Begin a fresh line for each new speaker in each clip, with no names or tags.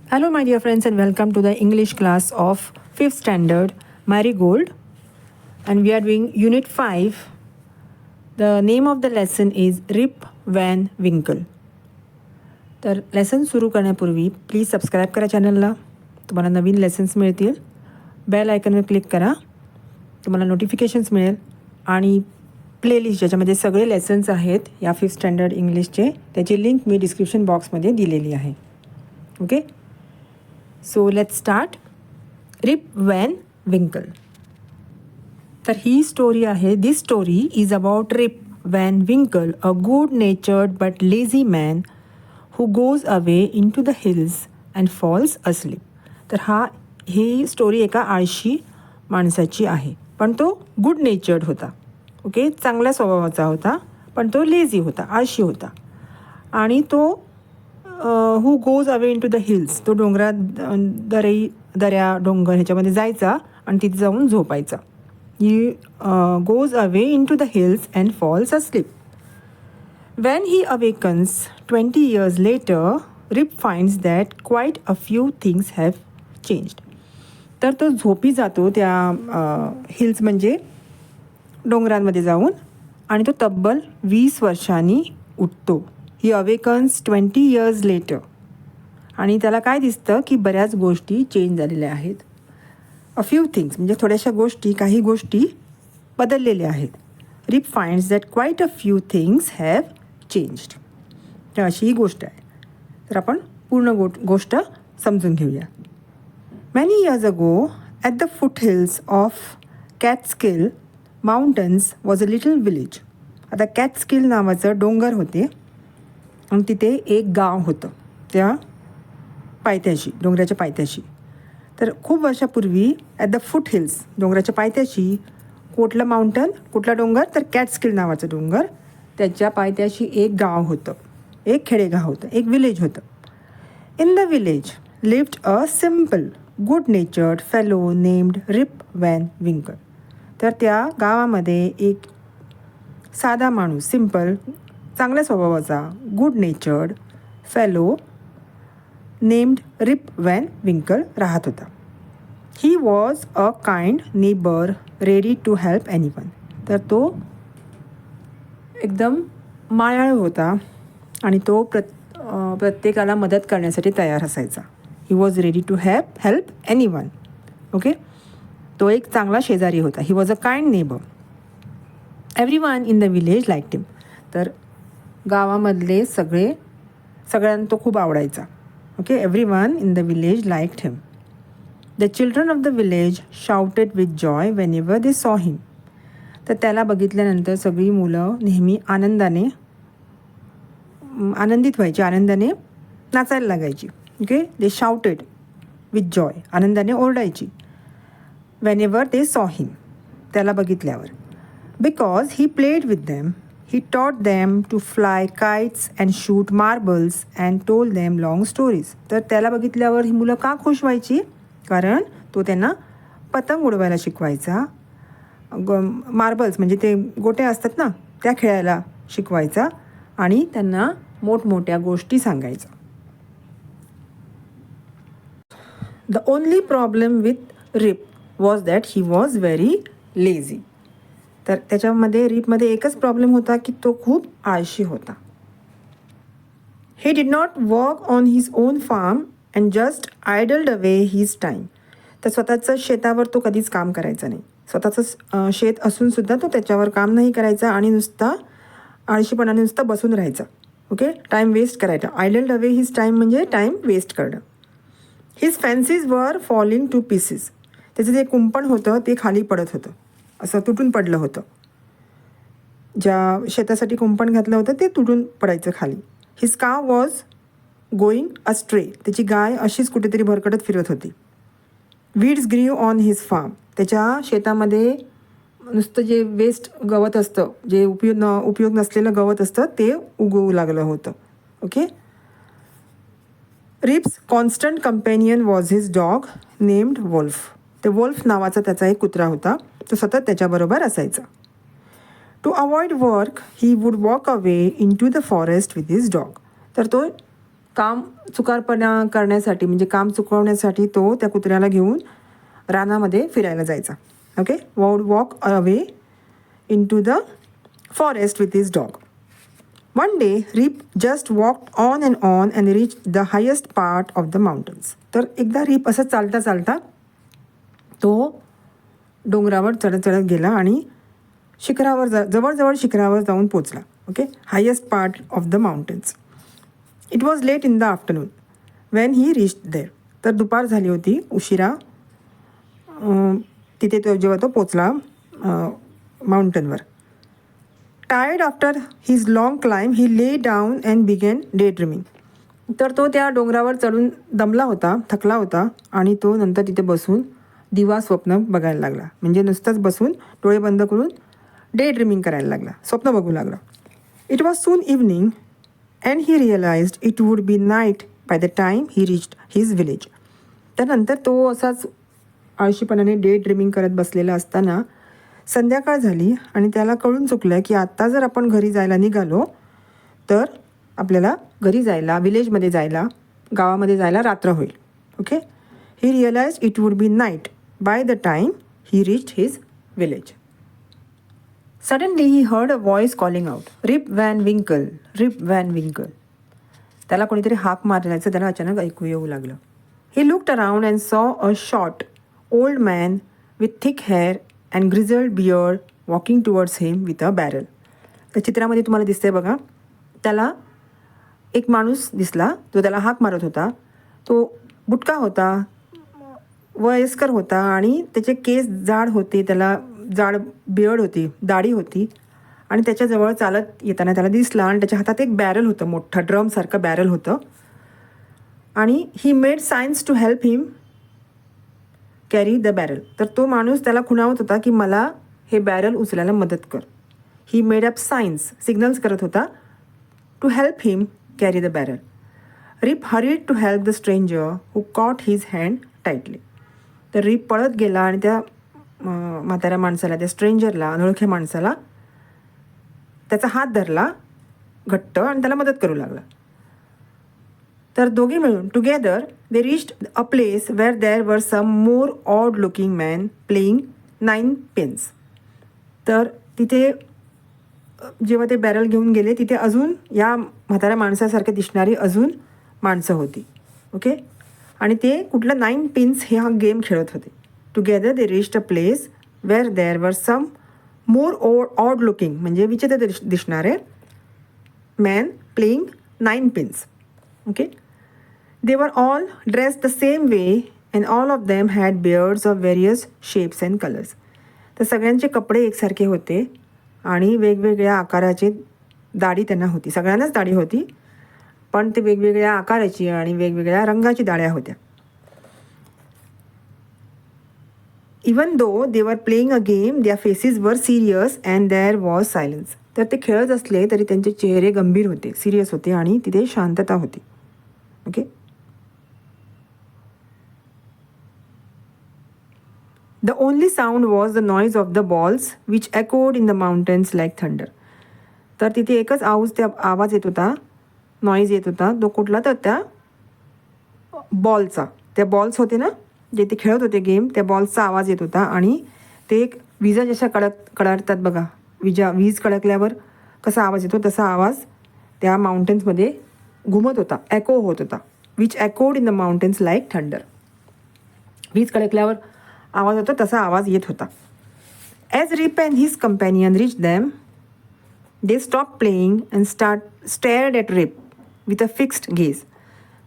Hello, my dear friends, and welcome to the English class of 5th standard Marigold. And we are doing Unit 5. The name of the lesson is Rip Van Winkle. तर lesson सुरू करण्यापूर्वी please subscribe करा चॅनलला. तुम्हाला नवीन lessons मिळतील. Bell आयकनवर click करा. तुम्हाला notifications मिळेल आणि प्लेलिस्ट ज्याच्यामध्ये सगळे लेसन्स आहेत या 5th स्टँडर्ड इंग्लिशचे त्याची लिंक मी डिस्क्रिप्शन बॉक्समध्ये दिलेली आहे. Okay. So let's start. Rip Van Winkle. तर ही स्टोरी आहे. This story is about Rip Van Winkle, a good-natured but lazy man who goes away into the hills and falls asleep. तर ही story एका आळशी माणसाची आहे. पण तो गुड नेचर्ड होता. ओके, चांगल्या स्वभावाचा होता, पण तो लेझी होता, आळशी होता. आणि तो who goes away into the hills, तो दऱ्या डोंगर ह्याच्यामध्ये जायचा आणि तिथे जाऊन झोपायचा. He goes away into the hills and falls asleep. When he awakens 20 years later, Rip finds that quite a few things have changed. तर तो झोपी जातो त्या हिल्स म्हणजे डोंगरांमध्ये जाऊन आणि तो तब्बल 20 वर्षांनी उठतो. ही अवेकन्स 20 years later. आणि त्याला काय दिसतं की बऱ्याच गोष्टी चेंज झालेल्या आहेत. अ फ्यू थिंग्स म्हणजे थोड्याशा गोष्टी, काही गोष्टी बदललेल्या आहेत. Rip finds that quite a few things have changed. तर अशी ही गोष्ट आहे. तर आपण पूर्ण गोष्ट समजून घेऊया. Many years ago at the foothills of Catskill mountains was a little village. आता कॅटस्किल नावाचं डोंगर होते आणि तिथे एक गाव होतं त्या पायथ्याशी, डोंगराच्या पायथ्याशी. तर खूप वर्षापूर्वी ॲट द फूट हिल्स, डोंगराच्या पायथ्याशी, कुठलं माउंटन, कुठला डोंगर, तर कॅटस्किल नावाचं डोंगर, त्याच्या पायथ्याशी एक गाव होतं, एक खेडेगाव होतं, एक विलेज होतं. In the village lived a simple good natured fellow named Rip Van Winkle. तर त्या गावामध्ये एक साधा माणूस, सिम्पल, चांगल्या स्वभावाचा, good natured fellow named Rip Van Winkle राहत होता. He was a kind neighbour ready to help anyone. तर तो एकदम मायाळू होता आणि तो प्रत्येकाला मदत करण्यासाठी तयार असायचा. He was ready to help anyone. Okay. तो एक चांगला शेजारी होता. He was a kind neighbour. Everyone in the village liked him. तर गावामधले सगळ्यांना तो खूप आवडायचा. Okay. Everyone in the village liked him. The children of the village shouted with joy whenever they saw him. तर त्याला बघितल्यानंतर सगळी मुलं नेहमी आनंदित व्हायची, आनंदाने नाचायला लागायची. Okay. They shouted with Joy, आनंदाने ओरडायची. वेन एव्हर दे सॉ हिम, त्याला बघितल्यावर. Because he played with them. He taught them to fly kites and shoot marbles and told them long stories. तर त्याला बघितल्यावर ही मुलं का खुश व्हायची? कारण तो त्यांना पतंग उडवायला शिकवायचा, मार्बल्स म्हणजे ते गोटे असतात ना, त्या खेळायला शिकवायचा आणि त्यांना मोठमोठ्या गोष्टी सांगायचा. The only problem with Rip was that he was very lazy. तर त्याच्यामध्ये रिपमध्ये एकच प्रॉब्लेम होता की तो खूप आळशी होता. He did not work on his own farm and just idled away his time. तर स्वतःचं शेतावर तो कधीच काम करायचा नाही. स्वतःचं शेत असूनसुद्धा तो त्याच्यावर काम नाही करायचा आणि नुसता आळशीपणाने नुसता बसून राहायचा. ओके. टाईम वेस्ट करायचा. आयडल्ड अवे हिज टाईम म्हणजे टाईम वेस्ट करणं. हिज फॅन्सीज वर फॉलिंग टू पीसेस. त्याचं जे कुंपण होतं ते खाली पडत होतं, असं तुटून पडलं होतं. ज्या शेतासाठी कुंपण घातलं होतं ते तुटून पडायचं खाली. हिज काव वॉज गोईंग अस्ट्रे. त्याची गाय अशीच कुठेतरी भरकटत फिरत होती. वीड्स ग्रीव ऑन हिज फार्म. त्याच्या शेतामध्ये नुसतं जे वेस्ट गवत असतं, जे उपयोग नसलेलं गवत असतं ते उगवू लागलं होतं. Okay. Rip's constant companion was his dog named Wolf. ते वोल्फ नावाचा त्याचा एक कुत्रा होता. तो सतत त्याच्याबरोबर असायचा. To avoid work he would walk away into the forest with his dog. तर तो काम चुकारपणा करण्यासाठी म्हणजे काम चुकवण्यासाठी तो त्या कुत्र्याला घेऊन रानामध्ये फिरायला जायचा. Okay, walk away into the forest with his dog. One day Rip just walk on and reach the highest part of the mountains. तर एकदा रिप असं चालता चालता तो डोंगरावर चढत चढत गेला आणि शिखरावर जवळजवळ शिखरावर जाऊन पोचला. Okay, highest part of the mountains. It was late in the afternoon when he reached there. तर दुपार झाली होती, उशिरा तिथे तो जेव्हा तो पोचला माउंटनवर. Tired after his long climb he lay down and began daydreaming. तर तो त्या डोंगरावर चढून दमला होता, थकला होता आणि तो नंतर तिथे बसून दिवा स्वप्न बघायला लागला. म्हणजे नुसतंच बसून डोळे बंद करून डे ड्रीमिंग करायला लागला, स्वप्न बघू लागला. It was soon evening and he realised it would be night by the time he reached his village. त्यानंतर तो असाच आळशीपणाने डे ड्रीमिंग करत बसलेला असताना संध्याकाळ झाली आणि त्याला कळून चुकलं की आत्ता जर आपण घरी जायला निघालो तर आपल्याला घरी जायला, विलेजमध्ये जायला, गावामध्ये जायला रात्र होईल. Okay, he realised it would be night by the time he reached his village. Suddenly he heard a voice calling out, Rip Van Winkle, Rip Van Winkle. त्याला कोणीतरी हाक मारल्याचं त्याला अचानक ऐकू येऊ लागलं. ही looked around and saw a short old man with thick hair and grizzled beard walking towards him with a barrel. त्या चित्रामध्ये तुम्हाला दिसतंय बघा, त्याला एक माणूस दिसला जो त्याला हाक मारत होता. तो बुटका होता, वयस्कर होता आणि त्याचे केस जाड होते, त्याला जाड बियर्ड होती, दाढी होती आणि त्याच्याजवळ चालत येताना त्याला दिसला आणि त्याच्या हातात एक बॅरल होतं, मोठं ड्रमसारखं बॅरल होतं. आणि he made signs to help him carry the barrel. तर तो माणूस त्याला खुणावत होता की मला हे बॅरल उचलायला मदत कर. He made up signs, signals करत होता to help him carry the barrel. Rip hurried to help the stranger who caught his hand tightly. तर रिप पळत गेला आणि त्या म्हाताऱ्या माणसाला, त्या स्ट्रेंजरला, अनोळख्या माणसाला त्याचा हात धरला घट्ट आणि त्याला मदत करू लागला. तर दोघे मिळून together they reached a place where there were some more odd looking man playing 9 pins. तर तिथे जेव्हा ते बॅरल घेऊन गेले तिथे अजून या म्हाताऱ्या माणसासारखे दिसणारी अजून माणसं होती. ओके, आणि ते कुठलं 9 पिन्स हे हा गेम खेळत होते. Together they reached a place where there were some more odd looking म्हणजे विचित्र दिसणारे men playing 9 pins. Okay, they were all dressed the same way and all of them had beards of various shapes and colors. तर सगळ्यांचे कपडे एकसारखे होते आणि वेगवेगळ्या आकाराचे दाढी त्यांना होती. सगळ्यांनाच दाढी होती पण ते वेगवेगळ्या आकाराची आणि वेगवेगळ्या रंगाची दाढ्या होत्या. Even though they were playing a game their faces were serious and their was silence. तर ते खेळत असले तरी त्यांचे चेहरे गंभीर होते, सिरियस होते आणि तिथे शांतता होती. Okay, the only sound was the noise of the balls which echoed in the mountains like thunder. तर तिथे एकच आवाज येत होता, नॉईज येत होता. तो कुठला तर त्या बॉलचा, त्या बॉल्स होते ना जे ते खेळत होते गेम, त्या बॉल्सचा आवाज येत होता आणि ते एक विजा जशा कडाडतात बघा, वीज कडकल्यावर कसा आवाज येतो तसा आवाज त्या माउंटन्समध्ये घुमत होता, एको होत होता. Which echoed in the mountains like thunder. वीज कडकल्यावर आवाज होतो तसा आवाज येत होता. As Rip and his companion reach them they stop playing and stared at Rip with a fixed gaze.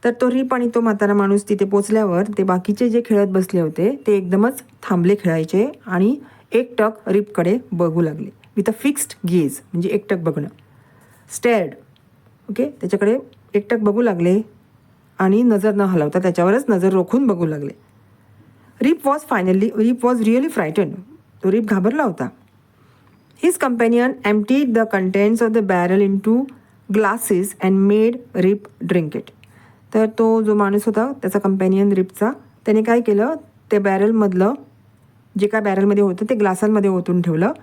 तर तो रिप आणि तो म्हातारा माणूस तिथे पोचल्यावर ते बाकीचे जे खेळत बसले होते ते एकदमच थांबले खेळायचे आणि एकटक रिपकडे बघू लागले. विथ अ फिक्स्ड गेज म्हणजे एकटक बघणं, स्टेअर्ड. ओके, त्याच्याकडे एकटक बघू लागले आणि नजर न हलवता त्याच्यावरच नजर रोखून बघू लागले. Rip was really frightened. तो रिप घाबरला होता. His companion emptied the contents of the barrel into glasses and made Rip drink it. तर तो जो माणूस होता त्याचा कंपॅनियन रिपचा, त्याने काय केलं, ते बॅरलमधलं जे काय बॅरलमध्ये होतं ते ग्लासांमध्ये ओतून ठेवलं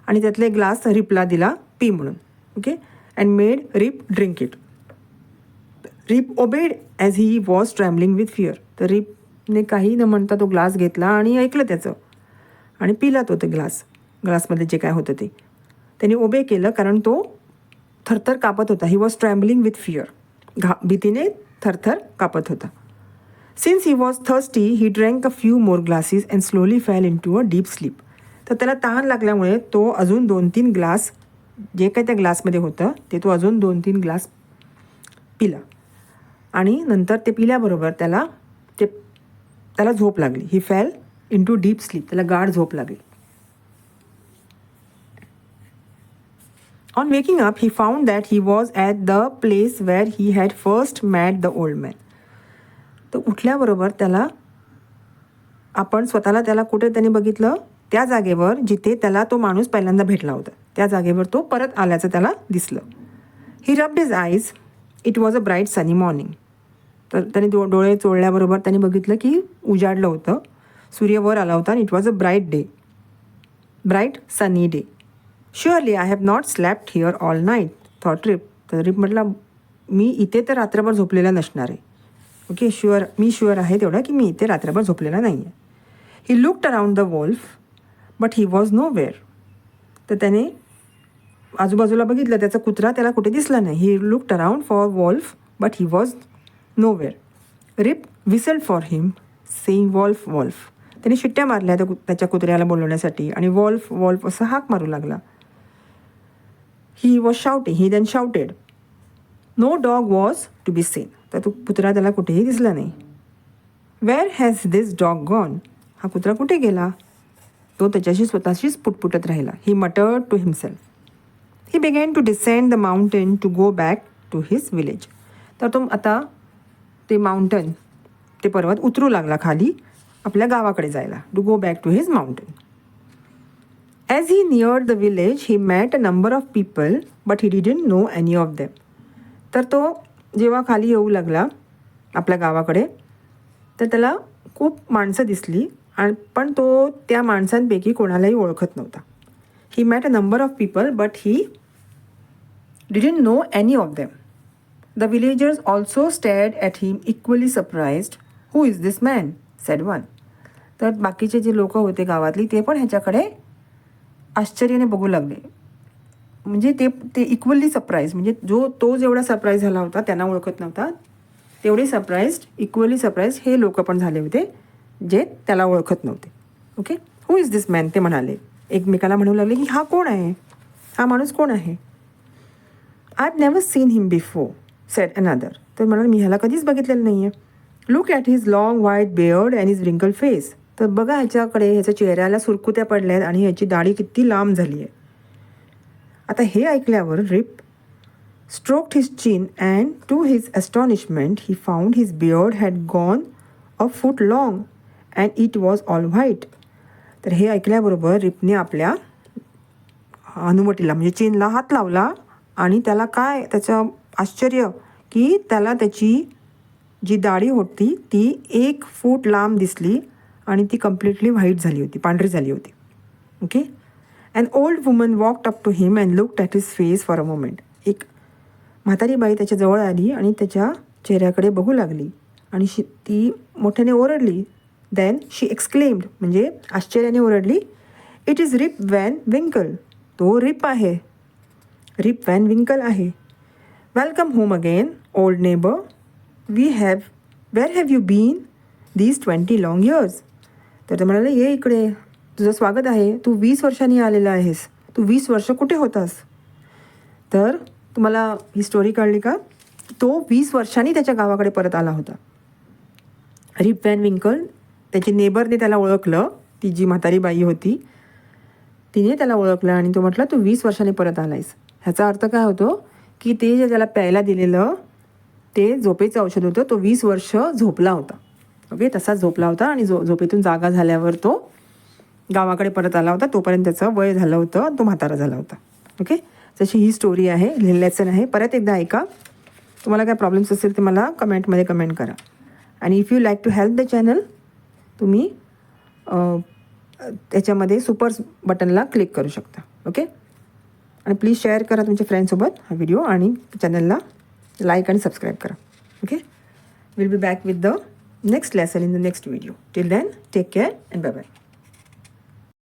आणि त्यातले ग्लास रिपला दिला पी म्हणून. Okay, and made Rip drink it. Rip obeyed as he was trembling with fear. तर रिपने काही न म्हणता तो ग्लास घेतला आणि ऐकलं त्याचं आणि पिला तो ते ग्लासमध्ये जे काय होतं ते. त्याने ओबे केलं कारण तो थरथर कापत होता. He was trembling with fear. भीतीने थरथर कापत होता. Since he was thirsty he drank a few more glasses and slowly fell into a deep sleep. तर त्याला तहान लागल्यामुळे तो अजून 2-3 ग्लास जे काही त्या ग्लासमध्ये होतं ते तो अजून 2-3 ग्लास पिला आणि नंतर ते पिल्याबरोबर त्याला झोप लागली. He fell into deep sleep. त्याला गाढ झोप लागली. On waking up he found that he was at the place where he had first met the old man. तर उठल्याबरोबर त्याला कुठे त्याने बघितलं, त्या जागेवर जिथे त्याला तो माणूस पहिल्यांदा भेटला होता त्या जागेवर तो परत आल्याचं त्याला दिसलं. He rubbed his eyes. It was a bright sunny morning. तर त्याने डोळे चोळल्याबरोबर त्याने बघितलं की उजाडलं होतं, सूर्य वर आला होता आणि it was a bright sunny day. Surely I have not slept here all night thought Rip. तर रिप म्हटलं मी इथे तर रात्रभर झोपलेला नसणार आहे. ओके, मी शुअर आहे तेवढा की मी इथे रात्रभर झोपलेला नाही आहे. He looked around the Wolf but he was nowhere. तर त्याने आजूबाजूला बघितलं, त्याचा कुत्रा त्याला कुठे दिसला नाही. He looked around for Wolf but he was nowhere. Rip whistled for him saying Wolf Wolf. त्याने शिट्ट्या मारल्या त्याच्या कुत्र्याला बोलवण्यासाठी आणि वॉल्फ वॉल्फ असं हाक मारू लागला. He was shouting. He then shouted. No dog was to be seen. तर तो कुत्रा त्याला कुठेही दिसला नाही. Where has this dog gone. हा कुत्रा कुठे गेला. तो त्याच्याशी स्वतःशीच पुटपुटत राहिला. He muttered to himself. He began to descend the mountain to go back to his village. तर तो आता ते पर्वत उतरू लागला खाली आपल्या गावाकडे जायला. To go back to his mountain. As he neared the village he met a number of people but he didn't know any of them. तर तो जेव्हा खाली येऊ लागला आपल्या गावाकडे तर त्याला खूप माणसं दिसली पण तो त्या माणसांपैकी कोणालाही ओळखत नव्हता. He met a number of people but he didn't know any of them. The villagers also stared at him equally surprised. Who is this man said one. तर बाकीचे जे लोक होते गावातली ते पण ह्याच्याकडे आश्चर्याने बघू लागले. म्हणजे ते इक्वली सरप्राईज, म्हणजे तो जेवढा सरप्राईज झाला होता त्यांना ओळखत नव्हता तेवढे इक्वली सरप्राईज हे लोक पण झाले होते जे त्याला ओळखत नव्हते. Okay, who is this man. ते म्हणाले, एकमेकाला म्हणू लागले की हा कोण आहे, हा माणूस कोण आहे. I have never seen him before sed another. तर म्हणाले मी ह्याला कधीच बघितलेलं नाही आहे. Look at his long white beard and his रिंकल फेस. तर बघा ह्याच्या चेहऱ्याला सुरकुत्या पडल्या आहेत आणि ह्याची दाढी किती लांब झाली आहे. आता हे ऐकल्यावर रिप stroked his chin and to his astonishment he found his beard had gone a foot long and it was all white. तर हे ऐकल्याबरोबर रिपने आपल्या हनुवटीला म्हणजे चेनला हात लावला आणि त्याला त्याचं आश्चर्य की त्याला त्याची जी दाढी होती ती 1 फूट लांब दिसली आणि ती कम्प्लिटली व्हाईट झाली होती, पांढरी झाली होती. Okay, an old woman walked up to him and looked at his face for a moment. एक म्हातारी बाई त्याच्या जवळ आली आणि त्याच्या चेहऱ्याकडे बघू लागली आणि ती मोठ्याने ओरडली. देन शी एक्सक्लेम्ड, म्हणजे आश्चर्याने ओरडली, it is Rip Van Winkle. तो रिप व्हॅन विंकल आहे. Welcome home again old neighbour. Where have you been these 20 long years. तर ते म्हणाले, ये इकडे, तुझं स्वागत आहे, तू 20 वर्षांनी आलेला आहेस, तू 20 वर्ष कुठे होतास. तर तुम्हाला ही स्टोरी कळली का. तो 20 वर्षांनी त्याच्या गावाकडे परत आला होता. रिप व्हॅन विंकल, त्याची नेबरने त्याला ओळखलं, ती जी म्हातारी बाई होती तिने त्याला ओळखलं आणि तो म्हटला तू 20 वर्षांनी परत आलायस. ह्याचा अर्थ काय होतो की ते जे त्याला प्यायला दिलेलं ते झोपेचं औषध होतं. तो 20 वर्ष झोपला होता. ओके, तसाच झोपला होता आणि झोपेतून जागा झाल्यावर तो गावाकडे परत आला होता. तोपर्यंत त्याचं वय झालं होतं, तो म्हातारा झाला होता. ओके, जशी ही स्टोरी आहे, लेसन आहे. परत एकदा ऐका. तुम्हाला काय प्रॉब्लेम्स असेल ते मला कमेंटमध्ये कमेंट करा. आणि if you like to help the channel, तुम्ही त्याच्यामध्ये सुपर बटनला क्लिक करू शकता. ओके, आणि प्लीज शेअर करा तुमच्या फ्रेंड्ससोबत हा व्हिडिओ आणि चॅनलला लाईक आणि सबस्क्राईब करा. Okay, we'll be back with the next lesson in the next video. Till then, take care and bye bye.